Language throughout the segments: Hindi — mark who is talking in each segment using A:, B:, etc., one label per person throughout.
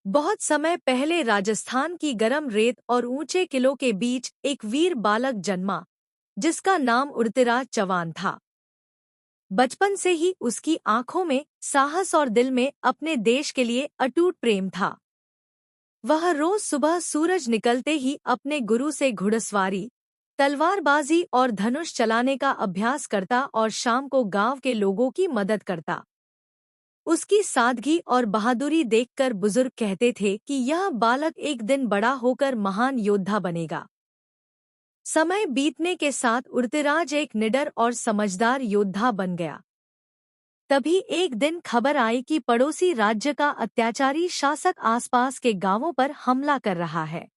A: बहुत समय पहले राजस्थान की गर्म रेत और ऊंचे किलों के बीच एक वीर बालक जन्मा, जिसका नाम उड़तीराज चौहान था। बचपन से ही उसकी आंखों में साहस और दिल में अपने देश के लिए अटूट प्रेम था। वह रोज सुबह सूरज निकलते ही अपने गुरु से घुड़सवारी, तलवारबाजी और धनुष चलाने का अभ्यास करता और शाम को गांव के लोगों की मदद करता। उसकी सादगी और बहादुरी देखकर बुजुर्ग कहते थे कि यह बालक एक दिन बड़ा होकर महान योद्धा बनेगा। समय बीतने के साथ उड़तीराज एक निडर और समझदार योद्धा बन गया। तभी एक दिन खबर आई कि पड़ोसी राज्य का अत्याचारी शासक आसपास के गांवों पर हमला कर रहा है।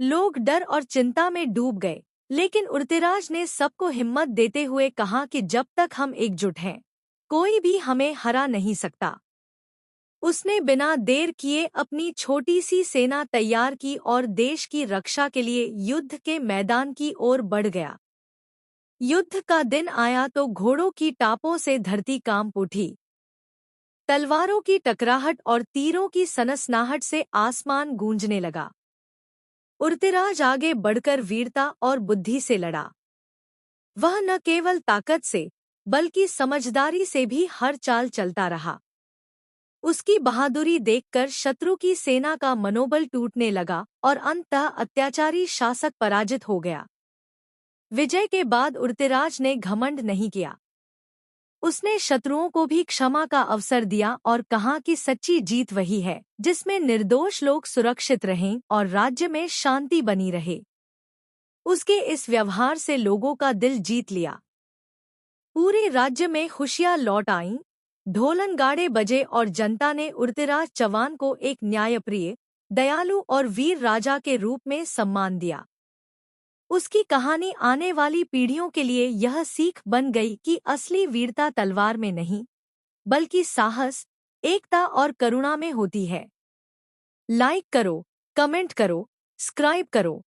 A: लोग डर और चिंता में डूब गए, लेकिन उड़तीराज ने सबको हिम्मत देते हुए कहा कि जब तक हम एकजुट हैं, कोई भी हमें हरा नहीं सकता। उसने बिना देर किए अपनी छोटी सी सेना तैयार की और देश की रक्षा के लिए युद्ध के मैदान की ओर बढ़ गया। युद्ध का दिन आया तो घोड़ों की टापों से धरती कांप उठी। तलवारों की टकराहट और तीरों की सनसनाहट से आसमान गूंजने लगा। उड़तीराज आगे बढ़कर वीरता और बुद्धि से लड़ा। वह न केवल ताकत से, बल्कि समझदारी से भी हर चाल चलता रहा। उसकी बहादुरी देखकर शत्रु की सेना का मनोबल टूटने लगा और अंततः अत्याचारी शासक पराजित हो गया। विजय के बाद उड़तीराज ने घमंड नहीं किया। उसने शत्रुओं को भी क्षमा का अवसर दिया और कहा कि सच्ची जीत वही है जिसमें निर्दोष लोग सुरक्षित रहें और राज्य में शांति बनी रहे। उसके इस व्यवहार से लोगों का दिल जीत लिया। पूरे राज्य में खुशियां लौट आईं, ढोल नगाड़े बजे और जनता ने उड़तीराज चौहान को एक न्यायप्रिय, दयालु और वीर राजा के रूप में सम्मान दिया। उसकी कहानी आने वाली पीढ़ियों के लिए यह सीख बन गई कि असली वीरता तलवार में नहीं, बल्कि साहस, एकता और करुणा में होती है। लाइक करो, कमेंट करो, सब्सक्राइब करो।